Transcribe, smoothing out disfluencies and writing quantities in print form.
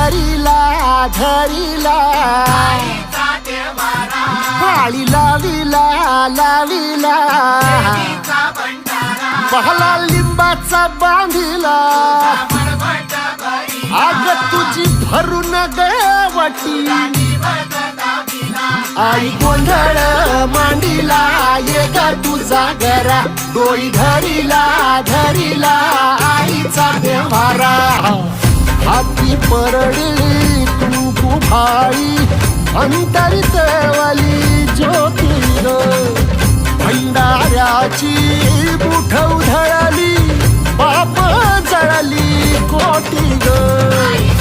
धरिला धरिला पाळी लाविला लाविला पहला लिंबाचा बांधिला आग तुझी भरून गवटी आई गोंधळ मांडीला ये ग तुझा घरा डोई धरिला धरिला आईचा देवारा हाती परडी तू भाई अंतरित वाली ज्योती ग भंडाऱ्याची बुठ उधळली बाप जळली कोटी ग